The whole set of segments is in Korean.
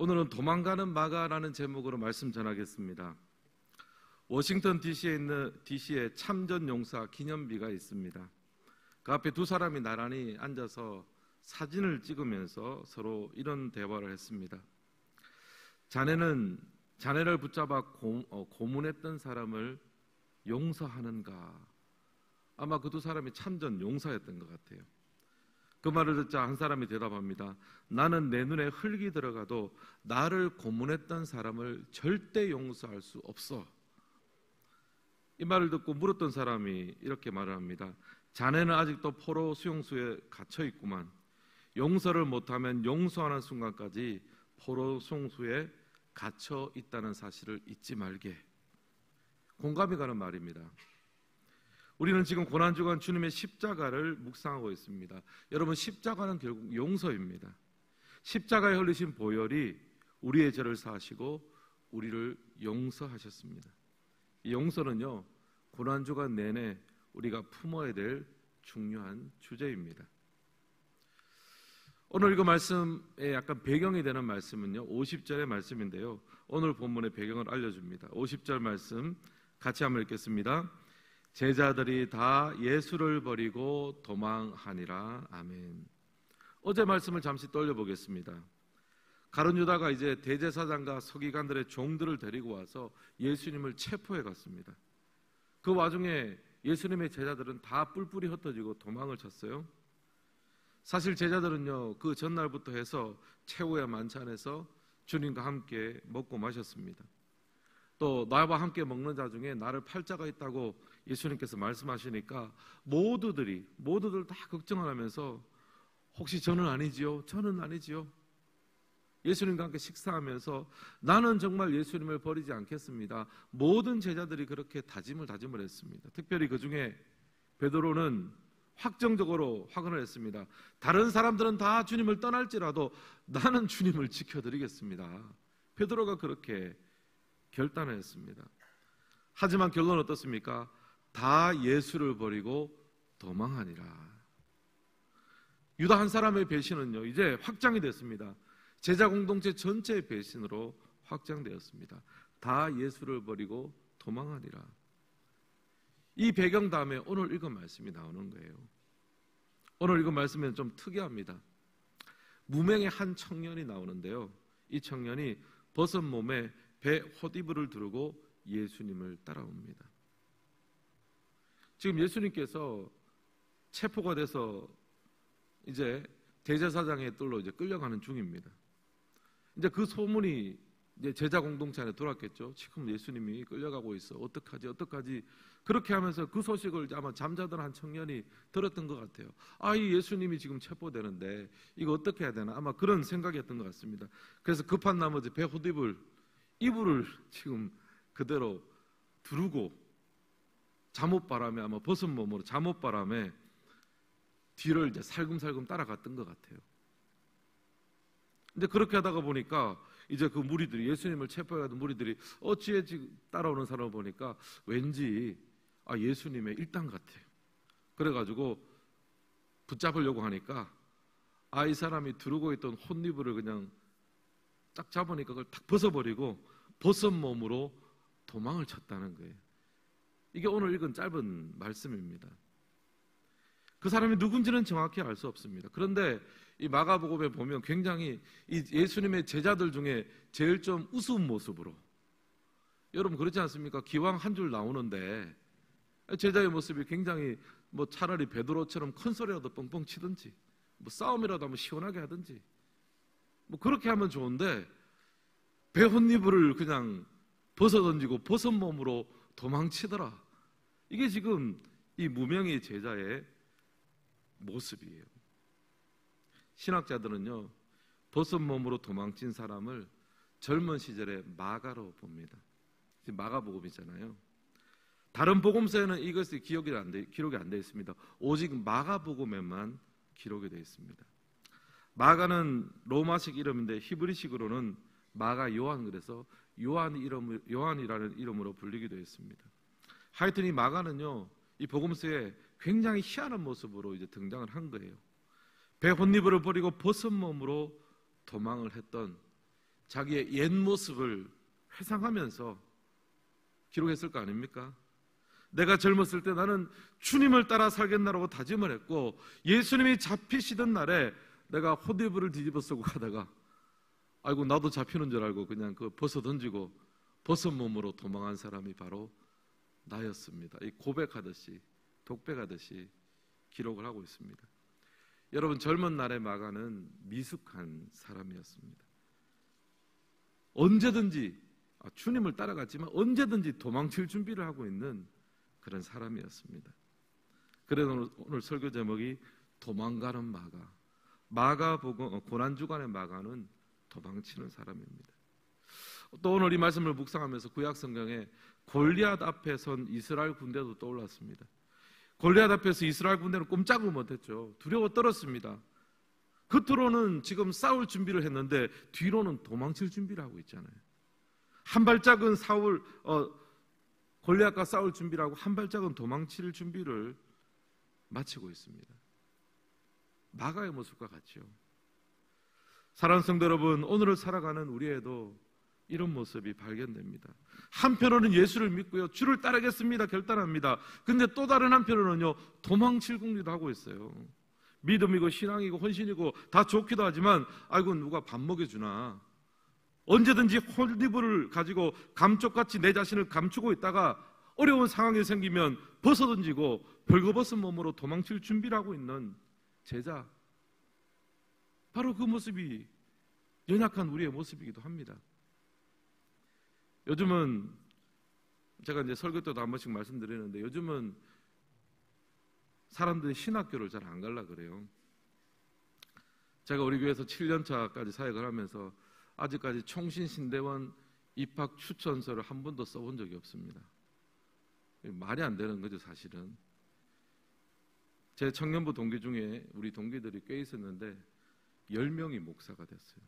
오늘은 도망가는 마가라는 제목으로 말씀 전하겠습니다. 워싱턴 DC에 참전 용사 기념비가 있습니다. 그 앞에 두 사람이 나란히 앉아서 사진을 찍으면서 서로 이런 대화를 했습니다. 자네를 붙잡아 고문했던 사람을 용서하는가? 아마 그 두 사람이 참전 용사였던 것 같아요. 그 말을 듣자 한 사람이 대답합니다. 나는 내 눈에 흙이 들어가도 나를 고문했던 사람을 절대 용서할 수 없어. 이 말을 듣고 물었던 사람이 이렇게 말을 합니다. 자네는 아직도 포로 수용소에 갇혀 있구만. 용서를 못하면 용서하는 순간까지 포로 수용소에 갇혀 있다는 사실을 잊지 말게. 공감이 가는 말입니다. 우리는 지금 고난주간 주님의 십자가를 묵상하고 있습니다. 여러분, 십자가는 결국 용서입니다. 십자가에 흘리신 보혈이 우리의 죄를 사하시고 우리를 용서하셨습니다. 이 용서는요, 고난주간 내내 우리가 품어야 될 중요한 주제입니다. 오늘 이거 말씀에 약간 배경이 되는 말씀은요, 50절의 말씀인데요, 오늘 본문의 배경을 알려줍니다. 50절 말씀 같이 한번 읽겠습니다. 제자들이 다 예수를 버리고 도망하니라. 아멘. 어제 말씀을 잠시 떠올려보겠습니다. 가룟 유다가 이제 대제사장과 서기관들의 종들을 데리고 와서 예수님을 체포해 갔습니다. 그 와중에 예수님의 제자들은 다 뿔뿔이 흩어지고 도망을 쳤어요. 사실 제자들은요, 그 전날부터 해서 최후의 만찬에서 주님과 함께 먹고 마셨습니다. 또 나와 함께 먹는 자 중에 나를 팔 자가 있다고 예수님께서 말씀하시니까 모두들 다 걱정을 하면서 혹시 저는 아니지요? 저는 아니지요? 예수님과 함께 식사하면서 나는 정말 예수님을 버리지 않겠습니다. 모든 제자들이 그렇게 다짐을 했습니다. 특별히 그 중에 베드로는 확정적으로 확언을 했습니다. 다른 사람들은 다 주님을 떠날지라도 나는 주님을 지켜드리겠습니다. 베드로가 그렇게 결단을 했습니다. 하지만 결론은 어떻습니까? 다 예수를 버리고 도망하니라. 유다 한 사람의 배신은요, 이제 확장이 됐습니다. 제자 공동체 전체의 배신으로 확장되었습니다. 다 예수를 버리고 도망하니라. 이 배경 다음에 오늘 읽은 말씀이 나오는 거예요. 오늘 읽은 말씀은 좀 특이합니다. 무명의 한 청년이 나오는데요, 이 청년이 벗은 몸에 배 헛이불을 두르고 예수님을 따라옵니다. 지금 예수님께서 체포가 돼서 이제 대제사장의 뜰로 이제 끌려가는 중입니다. 이제 그 소문이 이제 제자 공동체 안에 돌았겠죠. 지금 예수님이 끌려가고 있어. 어떡하지? 그렇게 하면서 그 소식을 아마 잠자던 한 청년이 들었던 것 같아요. 이 예수님이 지금 체포되는데 이거 어떻게 해야 되나? 아마 그런 생각이었던 것 같습니다. 그래서 급한 나머지 배 이불을 지금 그대로 두르고 잠옷바람에 아마 벗은 몸으로 잠옷바람에 뒤를 이제 살금살금 따라갔던 것 같아요. 근데 그렇게 하다가 보니까 이제 그 무리들이, 예수님을 체포해가던 무리들이 어찌에 지금 따라오는 사람을 보니까 왠지 예수님의 일당 같아요. 그래가지고 붙잡으려고 하니까 이 사람이 두르고 있던 헛이불을 그냥 딱 잡으니까 그걸 탁 벗어버리고 벗은 몸으로 도망을 쳤다는 거예요. 이게 오늘 읽은 짧은 말씀입니다. 그 사람이 누군지는 정확히 알 수 없습니다. 그런데 이 마가복음에 보면 굉장히 이 예수님의 제자들 중에 제일 좀 우스운 모습으로, 여러분 그렇지 않습니까? 기왕 한 줄 나오는데 제자의 모습이 굉장히 차라리 베드로처럼 큰 소리라도 뻥뻥 치든지 싸움이라도 한번 시원하게 하든지 그렇게 하면 좋은데 배 헛이불을 그냥 벗어던지고 벗은 몸으로 도망치더라. 이게 지금 이 무명의 제자의 모습이에요. 신학자들은요, 벗은 몸으로 도망친 사람을 젊은 시절에 마가로 봅니다. 지금 마가복음이잖아요. 다른 복음서에는 이것이 기록이 안 되어 있습니다. 오직 마가복음에만 기록이 되어 있습니다. 마가는 로마식 이름인데 히브리식으로는 마가 요한, 그래서 요한이라는 이름으로 불리기도 했습니다. 하여튼 이 마가는요, 이 복음서에 굉장히 희한한 모습으로 이제 등장을 한 거예요. 배 헛이불을 버리고 벗은 몸으로 도망을 했던 자기의 옛 모습을 회상하면서 기록했을 거 아닙니까? 내가 젊었을 때 나는 주님을 따라 살겠나라고 다짐을 했고, 예수님이 잡히시던 날에 내가 헛이불을 뒤집어 쓰고 가다가 아이고 나도 잡히는 줄 알고 그냥 그 벗어 던지고 벗은 몸으로 도망한 사람이 바로 나였습니다. 이 고백하듯이, 독백하듯이 기록을 하고 있습니다. 여러분, 젊은 날의 마가는 미숙한 사람이었습니다. 언제든지 주님을 따라갔지만 언제든지 도망칠 준비를 하고 있는 그런 사람이었습니다. 그래서 오늘 설교 제목이 도망가는 마가, 마가복음 고난주간의 마가는 도망치는 사람입니다. 또 오늘 이 말씀을 묵상하면서 구약성경에 골리앗 앞에 선 이스라엘 군대도 떠올랐습니다. 골리앗 앞에서 이스라엘 군대는 꼼짝을 못했죠. 두려워 떨었습니다. 겉으로는 지금 싸울 준비를 했는데 뒤로는 도망칠 준비를 하고 있잖아요. 한 발짝은 골리앗과 싸울 준비를 하고 한 발짝은 도망칠 준비를 마치고 있습니다. 마가의 모습과 같죠. 사랑하는 성도 여러분, 오늘을 살아가는 우리에도 이런 모습이 발견됩니다. 한편으로는 예수를 믿고요, 주를 따르겠습니다 결단합니다. 근데 또 다른 한편으로는요, 도망칠 궁리도 하고 있어요. 믿음이고 신앙이고 헌신이고 다 좋기도 하지만 아이고 누가 밥 먹여주나, 언제든지 홀리브를 가지고 감쪽같이 내 자신을 감추고 있다가 어려운 상황이 생기면 벗어던지고 벌거벗은 몸으로 도망칠 준비를 하고 있는 제자, 바로 그 모습이 연약한 우리의 모습이기도 합니다. 요즘은 제가 이제 설교 때도 한 번씩 말씀드리는데, 요즘은 사람들이 신학교를 잘 안 가려고 그래요. 제가 우리 교회에서 7년차까지 사역을 하면서 아직까지 총신신대원 입학 추천서를 한 번도 써본 적이 없습니다. 말이 안 되는 거죠, 사실은. 제 청년부 동기 중에 우리 동기들이 꽤 있었는데 10명이 목사가 됐어요.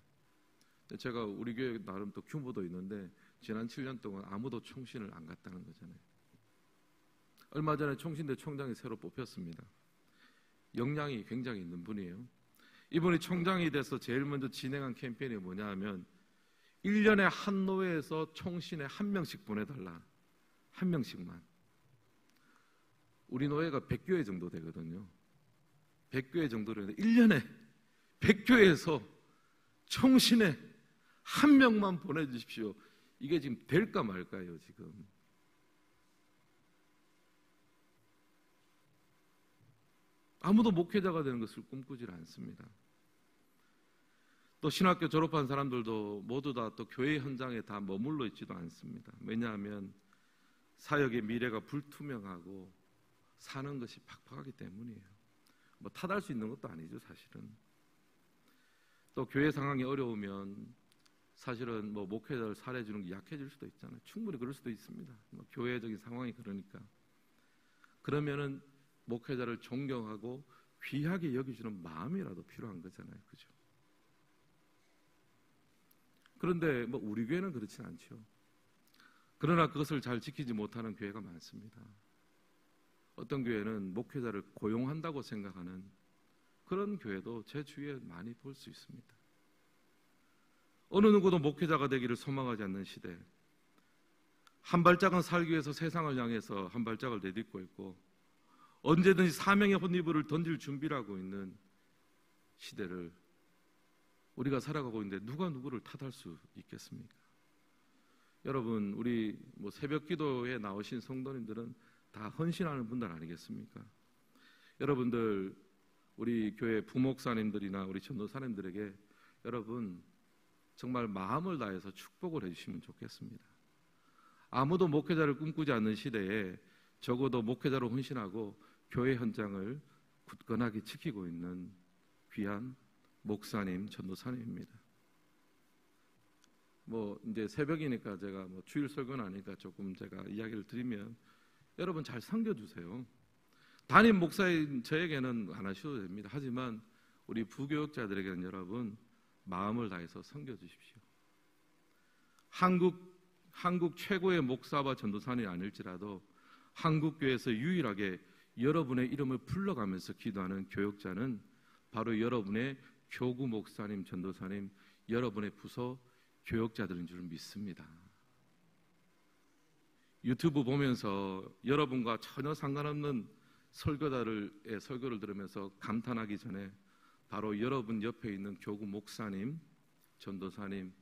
제가 우리 교회 나름 또 규모도 있는데 지난 7년 동안 아무도 총신을 안 갔다는 거잖아요. 얼마 전에 총신대 총장이 새로 뽑혔습니다. 역량이 굉장히 있는 분이에요. 이분이 총장이 돼서 제일 먼저 진행한 캠페인이 뭐냐 하면 1년에 한 노회에서 총신에 한 명씩 보내달라. 한 명씩만. 우리 노회가 100교회 정도 되거든요. 100교회 정도로 했는데 1년에 100교회에서 총신에 한 명만 보내주십시오. 이게 지금 될까 말까요, 지금. 아무도 목회자가 되는 것을 꿈꾸질 않습니다. 또 신학교 졸업한 사람들도 모두 다 또 교회 현장에 다 머물러 있지도 않습니다. 왜냐하면 사역의 미래가 불투명하고 사는 것이 팍팍하기 때문이에요. 뭐 탓할 수 있는 것도 아니죠, 사실은. 또 교회 상황이 어려우면 사실은 뭐 목회자를 살해주는 게 약해질 수도 있잖아요. 충분히 그럴 수도 있습니다. 뭐 교회적인 상황이 그러니까. 그러면은 목회자를 존경하고 귀하게 여기주는 마음이라도 필요한 거잖아요, 그죠? 그런데 뭐 우리 교회는 그렇진 않죠. 그러나 그것을 잘 지키지 못하는 교회가 많습니다. 어떤 교회는 목회자를 고용한다고 생각하는 그런 교회도 제 주위에 많이 볼 수 있습니다. 어느 누구도 목회자가 되기를 소망하지 않는 시대, 한 발짝은 살기 위해서 세상을 향해서 한 발짝을 내딛고 있고 언제든지 사명의 혼이불을 던질 준비를 하고 있는 시대를 우리가 살아가고 있는데 누가 누구를 탓할 수 있겠습니까? 여러분, 우리 뭐 새벽 기도에 나오신 성도님들은 다 헌신하는 분들 아니겠습니까? 여러분들, 우리 교회 부목사님들이나 우리 전도사님들에게 여러분 정말 마음을 다해서 축복을 해주시면 좋겠습니다. 아무도 목회자를 꿈꾸지 않는 시대에 적어도 목회자로 헌신하고 교회 현장을 굳건하게 지키고 있는 귀한 목사님, 전도사님입니다. 뭐 이제 새벽이니까 제가 뭐 주일 설교는 아니니까 조금 제가 이야기를 드리면 여러분 잘 섬겨주세요. 담임 목사인 저에게는 안 하셔도 됩니다. 하지만 우리 부교역자들에게는 여러분 마음을 다해서 섬겨주십시오. 한국 최고의 목사와 전도사님이 아닐지라도 한국교회에서 유일하게 여러분의 이름을 불러가면서 기도하는 교역자는 바로 여러분의 교구 목사님, 전도사님, 여러분의 부서 교역자들인 줄 믿습니다. 유튜브 보면서 여러분과 전혀 상관없는 설교자의 설교를 들으면서 감탄하기 전에 바로 여러분 옆에 있는 교구 목사님, 전도사님,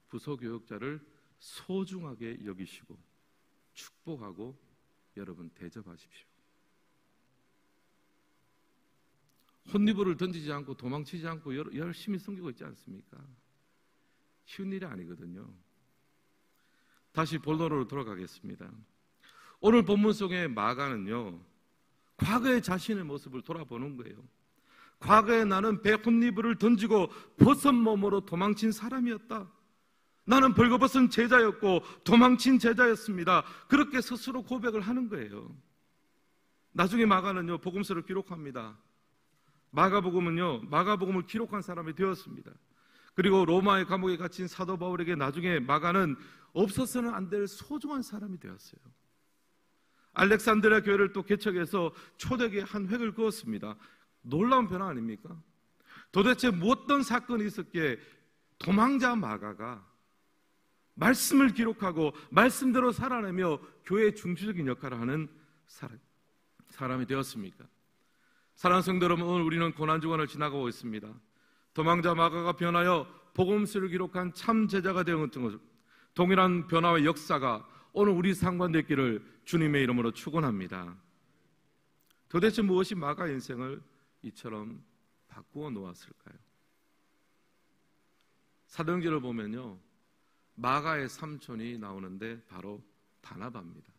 부서교역자를 소중하게 여기시고 축복하고 여러분 대접하십시오. 혼니부를 던지지 않고 도망치지 않고 열심히 섬기고 있지 않습니까? 쉬운 일이 아니거든요. 다시 본론으로 돌아가겠습니다. 오늘 본문 속의 마가는요, 과거의 자신의 모습을 돌아보는 거예요. 과거에 나는 배 혼니부를 던지고 벗은 몸으로 도망친 사람이었다. 나는 벌거벗은 제자였고 도망친 제자였습니다. 그렇게 스스로 고백을 하는 거예요. 나중에 마가는요, 복음서를 기록합니다. 마가복음을 기록한 사람이 되었습니다. 그리고 로마의 감옥에 갇힌 사도 바울에게 나중에 마가는 없어서는 안 될 소중한 사람이 되었어요. 알렉산드리아 교회를 또 개척해서 초대교회 한 획을 그었습니다. 놀라운 변화 아닙니까? 도대체 어떤 사건이 있었기에 도망자 마가가 말씀을 기록하고 말씀대로 살아내며 교회의 중추적인 역할을 하는 사람이 되었습니까? 사랑하는 성도 여러분, 오늘 우리는 고난주간을 지나가고 있습니다. 도망자 마가가 변하여 복음서를 기록한 참 제자가 되었던 것, 동일한 변화와 역사가 오늘 우리 상관됐기를 주님의 이름으로 축원합니다. 도대체 무엇이 마가 인생을 이처럼 바꾸어 놓았을까요? 사도행전을 보면요, 마가의 삼촌이 나오는데 바로 바나바입니다.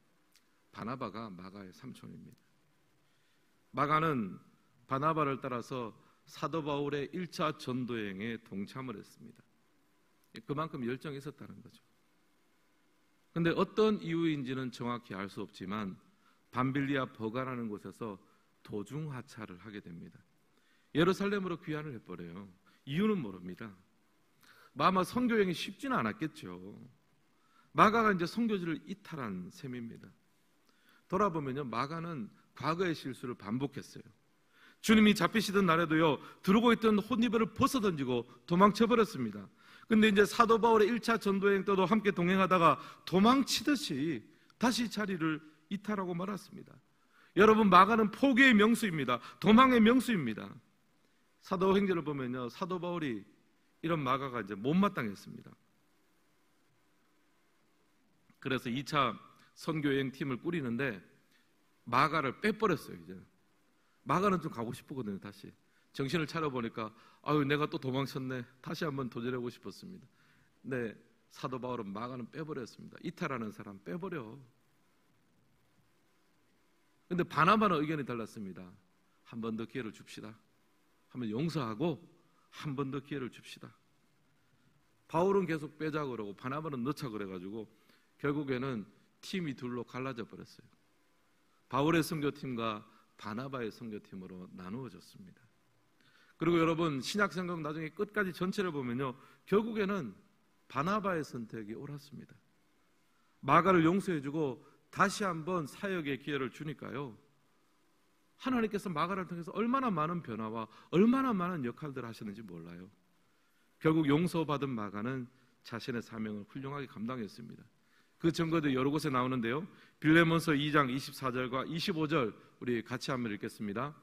바나바가 마가의 삼촌입니다. 마가는 바나바를 따라서 사도 바울의 1차 전도여행에 동참을 했습니다. 그만큼 열정이 있었다는 거죠. 그런데 어떤 이유인지는 정확히 알 수 없지만 밤빌리아 버가라는 곳에서 도중 하차를 하게 됩니다. 예루살렘으로 귀환을 해버려요. 이유는 모릅니다. 아마 선교여행이 쉽지는 않았겠죠. 마가가 이제 선교지를 이탈한 셈입니다. 돌아보면요, 마가는 과거의 실수를 반복했어요. 주님이 잡히시던 날에도요, 두르고 있던 혼니부를 벗어던지고 도망쳐버렸습니다. 근데 이제 사도 바울의 1차 전도여행 때도 함께 동행하다가 도망치듯이 다시 자리를 이탈하고 말았습니다. 여러분, 마가는 포기의 명수입니다. 도망의 명수입니다. 사도행전을 보면요, 사도 바울이 이런 마가가 이제 못마땅했습니다. 그래서 2차 선교여행 팀을 꾸리는데 마가를 빼버렸어요. 이제 마가는 좀 가고 싶었거든요. 다시 정신을 차려보니까 아유, 내가 또 도망쳤네. 다시 한번 도전해보고 싶었습니다. 네, 사도 바울은 마가는 빼버렸습니다. 이탈하는 사람 빼버려. 근데 바나바는 의견이 달랐습니다. 한 번 더 기회를 줍시다. 한번 용서하고 한 번 더 기회를 줍시다. 바울은 계속 빼자 그러고 바나바는 넣자 그래가지고 결국에는 팀이 둘로 갈라져 버렸어요. 바울의 선교팀과 바나바의 선교팀으로 나누어졌습니다. 그리고 여러분, 신약성경 나중에 끝까지 전체를 보면요, 결국에는 바나바의 선택이 옳았습니다. 마가를 용서해주고 다시 한번 사역의 기회를 주니까요, 하나님께서 마가를 통해서 얼마나 많은 변화와 얼마나 많은 역할들을 하셨는지 몰라요. 결국 용서받은 마가는 자신의 사명을 훌륭하게 감당했습니다. 그 증거도 여러 곳에 나오는데요, 빌레몬서 2장 24절과 25절 우리 같이 한번 읽겠습니다.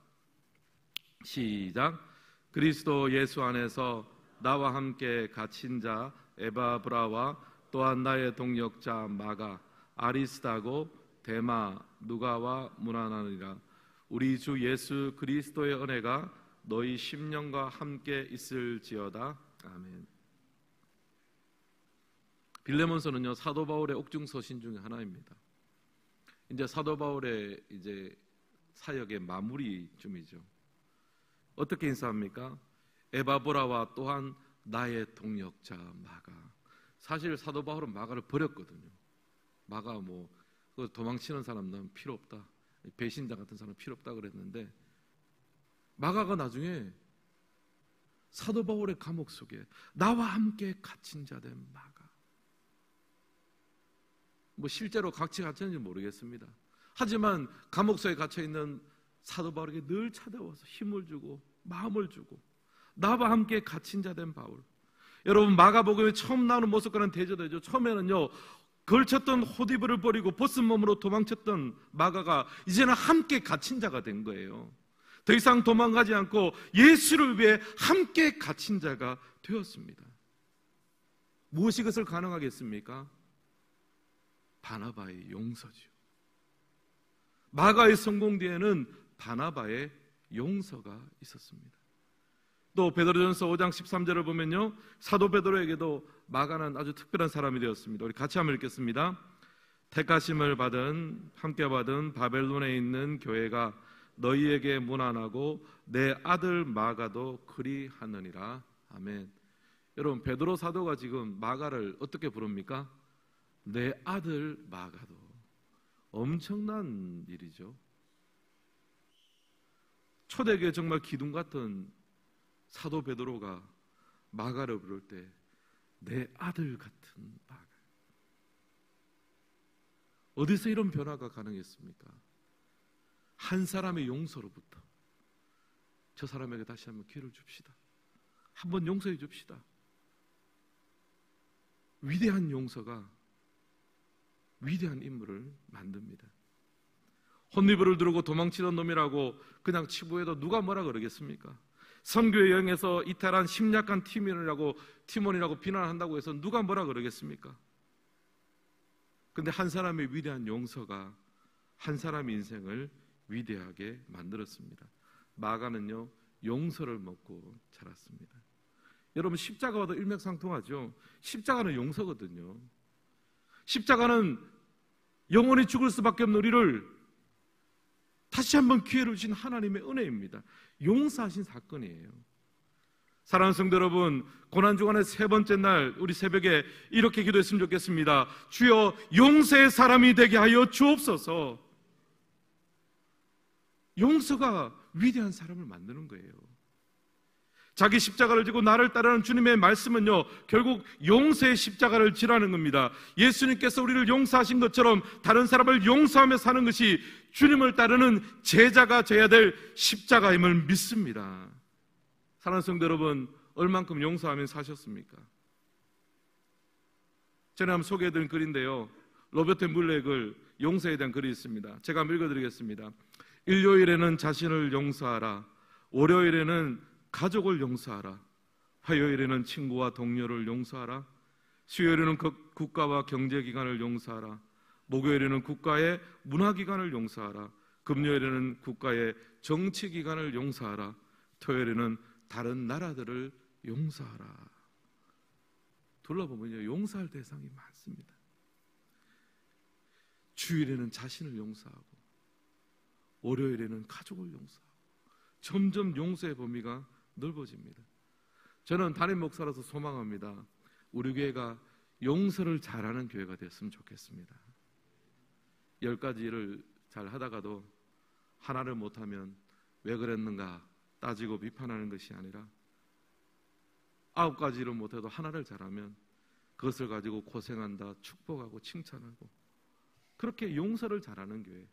시작. 그리스도 예수 안에서 나와 함께 갇힌 자 에바브라와 또한 나의 동역자 마가, 아리스다고, 데마, 누가와 문안하니라. 우리 주 예수 그리스도의 은혜가 너희 심령과 함께 있을지어다. 아멘. 빌레몬서는요, 사도 바울의 옥중 서신 중에 하나입니다. 이제 사도 바울의 이제 사역의 마무리쯤이죠. 어떻게 인사합니까? 에바브라와 또한 나의 동역자 마가. 사실 사도 바울은 마가를 버렸거든요. 마가 도망치는 사람 난 필요 없다. 배신자 같은 사람 필요 없다 그랬는데, 마가가 나중에 사도 바울의 감옥 속에 나와 함께 갇힌 자 된 마가. 실제로 같이 갇혔는지 모르겠습니다. 하지만 감옥 속에 갇혀 있는 사도 바울에게 늘 찾아와서 힘을 주고 마음을 주고 나와 함께 갇힌 자 된 바울. 여러분, 마가복음에 처음 나오는 모습과는 대조되죠. 처음에는요, 걸쳤던 호디브를 버리고 벗은 몸으로 도망쳤던 마가가 이제는 함께 갇힌 자가 된 거예요. 더 이상 도망가지 않고 예수를 위해 함께 갇힌 자가 되었습니다. 무엇이 그것을 가능하게 했습니까? 바나바의 용서죠. 마가의 성공 뒤에는 바나바의 용서가 있었습니다. 또 베드로전서 5장 13절을 보면요, 사도 베드로에게도 마가는 아주 특별한 사람이 되었습니다. 우리 같이 한번 읽겠습니다. 택하심을 받은, 함께 받은 바벨론에 있는 교회가 너희에게 문안하고 내 아들 마가도 그리하느니라. 아멘. 여러분, 베드로 사도가 지금 마가를 어떻게 부릅니까? 내 아들 마가도. 엄청난 일이죠. 초대교회 정말 기둥 같은 사도 베드로가 마가를 부를 때 내 아들 같은 마가. 어디서 이런 변화가 가능했습니까? 한 사람의 용서로부터. 저 사람에게 다시 한번 기회를 줍시다. 한번 용서해 줍시다. 위대한 용서가 위대한 인물을 만듭니다. 혼리부를 두르고 도망치던 놈이라고 그냥 치부해도 누가 뭐라 그러겠습니까? 선교의 여행에서 이탈한 심약한 티몬이라고 비난한다고 해서 누가 뭐라 그러겠습니까? 근데 한 사람의 위대한 용서가 한 사람의 인생을 위대하게 만들었습니다. 마가는요, 용서를 먹고 자랐습니다. 여러분, 십자가와도 일맥상통하죠. 십자가는 용서거든요. 십자가는 영원히 죽을 수밖에 없는 우리를 다시 한번 기회를 주신 하나님의 은혜입니다. 용서하신 사건이에요. 사랑하는 성도 여러분, 고난주간의 세 번째 날 우리 새벽에 이렇게 기도했으면 좋겠습니다. 주여, 용서의 사람이 되게 하여 주옵소서. 용서가 위대한 사람을 만드는 거예요. 자기 십자가를 지고 나를 따르는 주님의 말씀은요, 결국 용서의 십자가를 지라는 겁니다. 예수님께서 우리를 용서하신 것처럼 다른 사람을 용서하며 사는 것이 주님을 따르는 제자가 져야 될 십자가임을 믿습니다. 사랑하는 성도 여러분, 얼만큼 용서하며 사셨습니까? 전에 한번 소개해드린 글인데요, 로베르트 물레의 글, 용서에 대한 글이 있습니다. 제가 한번 읽어드리겠습니다. 일요일에는 자신을 용서하라. 월요일에는 가족을 용서하라. 화요일에는 친구와 동료를 용서하라. 수요일에는 국가와 경제기관을 용서하라. 목요일에는 국가의 문화기관을 용서하라. 금요일에는 국가의 정치기관을 용서하라. 토요일에는 다른 나라들을 용서하라. 둘러보면요, 용서할 대상이 많습니다. 주일에는 자신을 용서하고, 월요일에는 가족을 용서하고, 점점 용서의 범위가 넓어집니다. 저는 담임 목사로서 소망합니다. 우리 교회가 용서를 잘하는 교회가 됐으면 좋겠습니다. 10가지 일을 잘 하다가도 하나를 못하면 왜 그랬는가 따지고 비판하는 것이 아니라 9가지 일을 못해도 하나를 잘하면 그것을 가지고 고생한다, 축복하고 칭찬하고, 그렇게 용서를 잘하는 교회,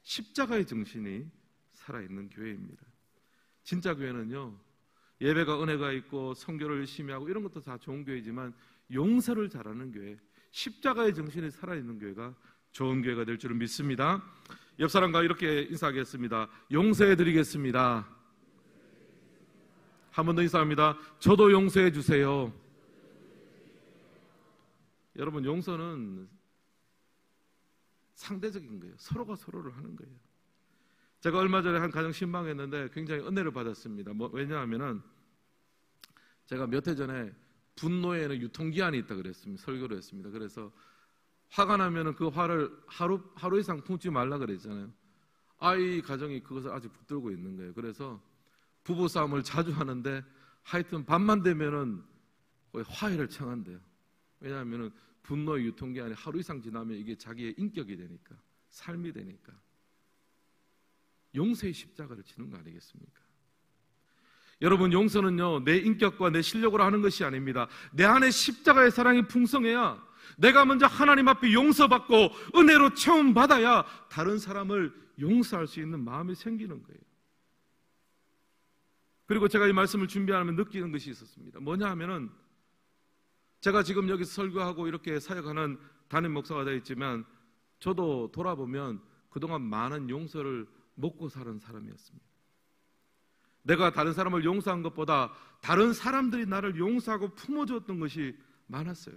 십자가의 정신이 살아있는 교회입니다. 진짜 교회는요, 예배가 은혜가 있고 선교를 열심히 하고 이런 것도 다 좋은 교회지만 용서를 잘하는 교회, 십자가의 정신이 살아있는 교회가 좋은 교회가 될 줄은 믿습니다. 옆 사람과 이렇게 인사하겠습니다. 용서해드리겠습니다. 한 번 더 인사합니다. 저도 용서해 주세요. 여러분, 용서는 상대적인 거예요. 서로가 서로를 하는 거예요. 제가 얼마 전에 한 가정 신방했는데 굉장히 은혜를 받았습니다. 왜냐하면은 제가 몇 해 전에 분노에는 유통기한이 있다 그랬습니다. 설교를 했습니다. 그래서 화가 나면은 그 화를 하루 이상 품지 말라 그랬잖아요. 아이 가정이 그것을 아직 붙들고 있는 거예요. 그래서 부부 싸움을 자주 하는데 하여튼 밤만 되면은 화해를 청한대요. 왜냐하면은 분노의 유통기한이 하루 이상 지나면 이게 자기의 인격이 되니까, 삶이 되니까. 용서의 십자가를 지는 거 아니겠습니까? 여러분, 용서는요, 내 인격과 내 실력으로 하는 것이 아닙니다. 내 안에 십자가의 사랑이 풍성해야, 내가 먼저 하나님 앞에 용서받고 은혜로 체험받아야 다른 사람을 용서할 수 있는 마음이 생기는 거예요. 그리고 제가 이 말씀을 준비하면 느끼는 것이 있었습니다. 뭐냐 하면은 제가 지금 여기 설교하고 이렇게 사역하는 담임 목사가 되어 있지만 저도 돌아보면 그동안 많은 용서를 먹고 사는 사람이었습니다. 내가 다른 사람을 용서한 것보다 다른 사람들이 나를 용서하고 품어주었던 것이 많았어요.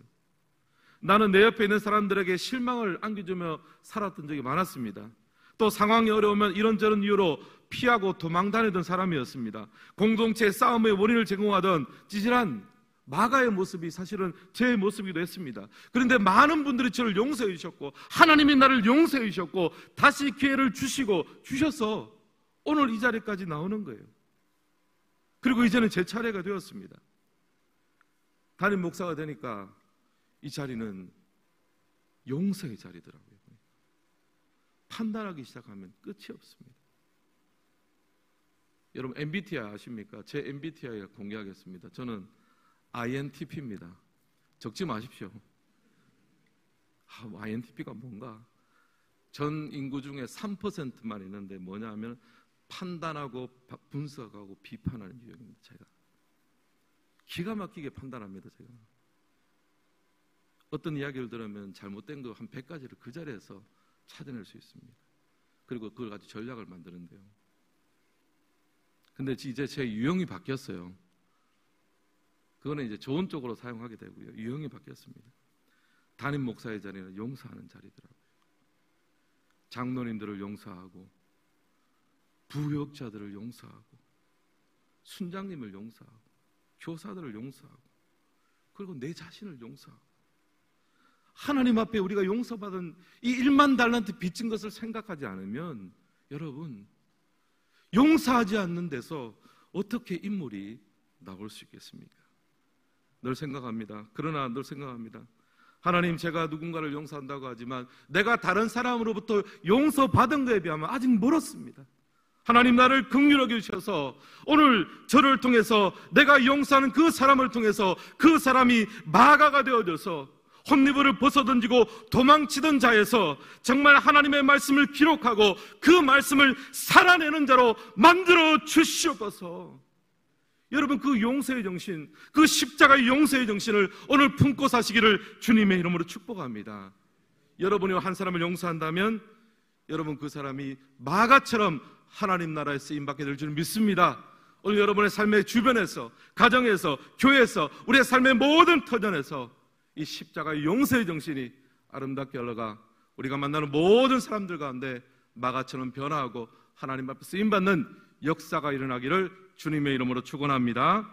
나는 내 옆에 있는 사람들에게 실망을 안겨주며 살았던 적이 많았습니다. 또 상황이 어려우면 이런저런 이유로 피하고 도망다니던 사람이었습니다. 공동체의 싸움의 원인을 제공하던 찌질한 마가의 모습이 사실은 제 모습이기도 했습니다. 그런데 많은 분들이 저를 용서해 주셨고 하나님이 나를 용서해 주셨고 다시 기회를 주셔서 오늘 이 자리까지 나오는 거예요. 그리고 이제는 제 차례가 되었습니다. 담임 목사가 되니까 이 자리는 용서의 자리더라고요. 판단하기 시작하면 끝이 없습니다. 여러분 MBTI 아십니까? 제 MBTI를 공개하겠습니다. 저는 INTP입니다. 적지 마십시오. INTP가 뭔가? 전 인구 중에 3%만 있는데 뭐냐 하면 판단하고 분석하고 비판하는 유형입니다. 제가 기가 막히게 판단합니다. 제가 어떤 이야기를 들으면 잘못된 거 한 100가지를 그 자리에서 찾아낼 수 있습니다. 그리고 그걸 가지고 전략을 만드는데요. 근데 이제 제 유형이 바뀌었어요. 그거는 이제 좋은 쪽으로 사용하게 되고요. 유형이 바뀌었습니다. 담임 목사의 자리는 용서하는 자리더라고요. 장로님들을 용서하고 부역자들을 용서하고 순장님을 용서하고 교사들을 용서하고 그리고 내 자신을 용서하고 하나님 앞에 우리가 용서받은 이 1만 달란트 빚진 것을 생각하지 않으면 여러분 용서하지 않는 데서 어떻게 인물이 나올 수 있겠습니까? 늘 생각합니다. 그러나 늘 생각합니다. 하나님 제가 누군가를 용서한다고 하지만 내가 다른 사람으로부터 용서받은 것에 비하면 아직 멀었습니다. 하나님 나를 긍휼하게 주셔서 오늘 저를 통해서 내가 용서하는 그 사람을 통해서 그 사람이 마가가 되어져서 혼니부를 벗어던지고 도망치던 자에서 정말 하나님의 말씀을 기록하고 그 말씀을 살아내는 자로 만들어 주시옵소서. 여러분 그 용서의 정신, 그 십자가의 용서의 정신을 오늘 품고 사시기를 주님의 이름으로 축복합니다. 여러분이 한 사람을 용서한다면 여러분 그 사람이 마가처럼 하나님 나라에 쓰임받게 될 줄 믿습니다. 오늘 여러분의 삶의 주변에서, 가정에서, 교회에서, 우리의 삶의 모든 터전에서 이 십자가의 용서의 정신이 아름답게 흘러가 우리가 만나는 모든 사람들 가운데 마가처럼 변화하고 하나님 앞에 쓰임받는 역사가 일어나기를 주님의 이름으로 축원합니다.